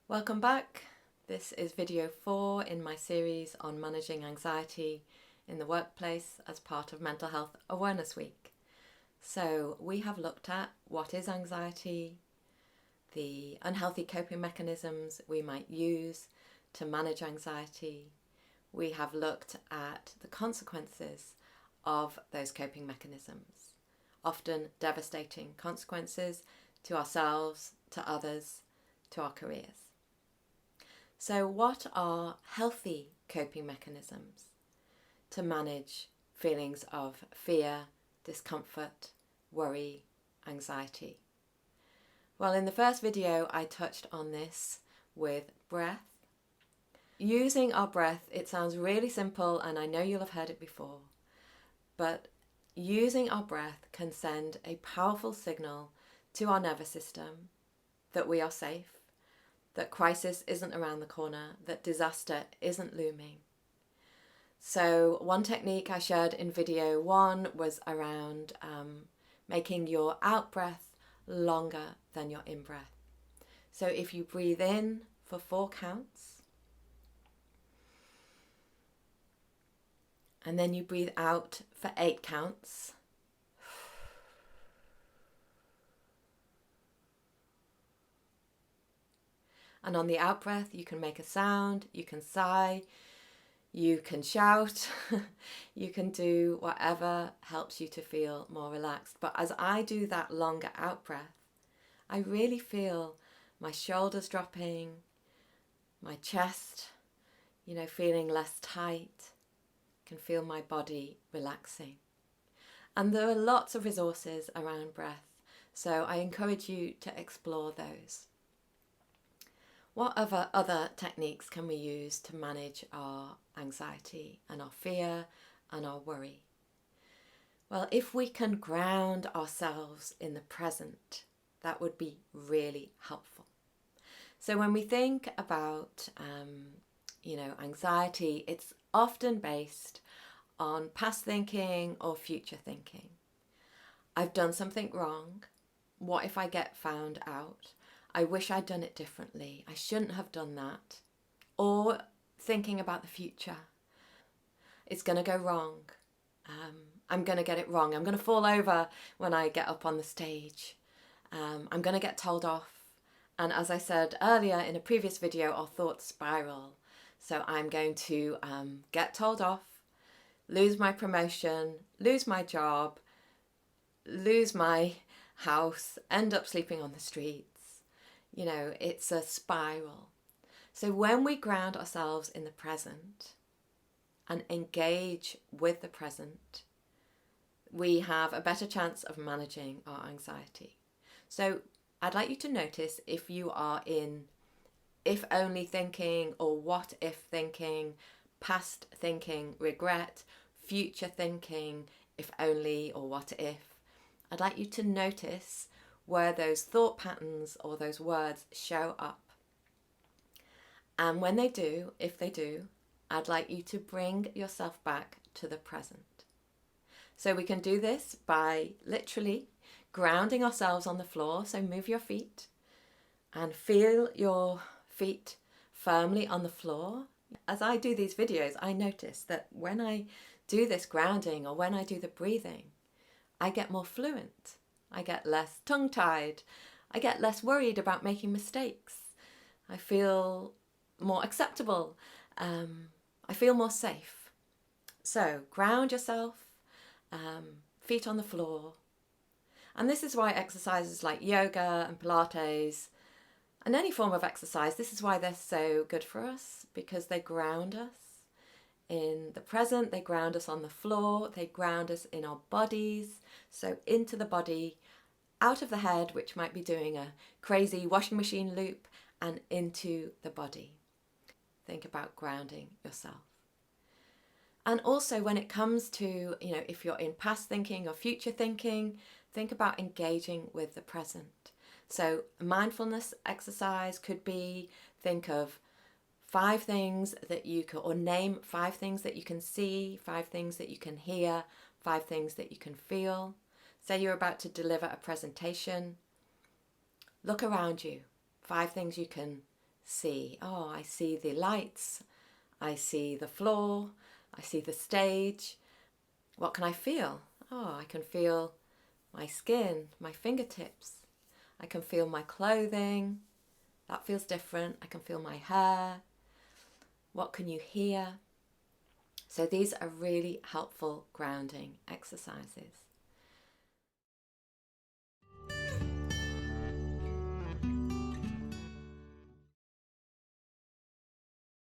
Welcome back. This is video 4 in my series on managing anxiety in the workplace as part of Mental Health Awareness Week. So we have looked at what is anxiety, the unhealthy coping mechanisms we might use to manage anxiety. We have looked at the consequences of those coping mechanisms, often devastating consequences to ourselves, to others, to our careers. So what are healthy coping mechanisms to manage feelings of fear, discomfort, worry, anxiety? Well, in the first video I touched on this with breath. Using our breath, it sounds really simple and I know you'll have heard it before, but using our breath can send a powerful signal to our nervous system that we are safe, that crisis isn't around the corner, that disaster isn't looming. So one technique I shared in video 1 was around making your out breath longer than your in breath. So if you breathe in for 4 counts, and then you breathe out for 8 counts, and on the out breath, you can make a sound, you can sigh, you can shout, you can do whatever helps you to feel more relaxed. But as I do that longer out breath, I really feel my shoulders dropping, my chest, feeling less tight, can feel my body relaxing. And there are lots of resources around breath, so I encourage you to explore those. What other techniques can we use to manage our anxiety and our fear and our worry? Well, if we can ground ourselves in the present, that would be really helpful. So when we think about, anxiety, it's often based on past thinking or future thinking. I've done something wrong. What if I get found out? I wish I'd done it differently. I shouldn't have done that. Or thinking about the future. It's going to go wrong. I'm going to get it wrong. I'm going to fall over when I get up on the stage. I'm going to get told off. And as I said earlier in a previous video, our thoughts spiral. So I'm going to get told off, lose my promotion, lose my job, lose my house, end up sleeping on the streets. It's a spiral. So when we ground ourselves in the present and engage with the present, we have a better chance of managing our anxiety. So I'd like you to notice if you are in if only thinking or what if thinking, past thinking, regret, future thinking, if only or what if. I'd like you to notice where those thought patterns or those words show up. And when they do, if they do, I'd like you to bring yourself back to the present. So we can do this by literally grounding ourselves on the floor. So move your feet and feel your feet firmly on the floor. As I do these videos, I notice that when I do this grounding or when I do the breathing, I get more fluent. I get less tongue-tied. I get less worried about making mistakes. I feel more acceptable. I feel more safe. So ground yourself, feet on the floor. And this is why exercises like yoga and Pilates and any form of exercise, this is why they're so good for us, because they ground us in the present, they ground us on the floor, they ground us in our bodies, so into the body, out of the head, which might be doing a crazy washing machine loop, and into the body. Think about grounding yourself. And also when it comes to, if you're in past thinking or future thinking, think about engaging with the present. So a mindfulness exercise could be, think of 5 things that you can, or name 5 things that you can see, 5 things that you can hear, 5 things that you can feel. Say you're about to deliver a presentation. Look around you. 5 things you can see? Oh, I see the lights, I see the floor, I see the stage. What can I feel? Oh, I can feel my skin, my fingertips. I can feel my clothing. That feels different. I can feel my hair. What can you hear? So these are really helpful grounding exercises.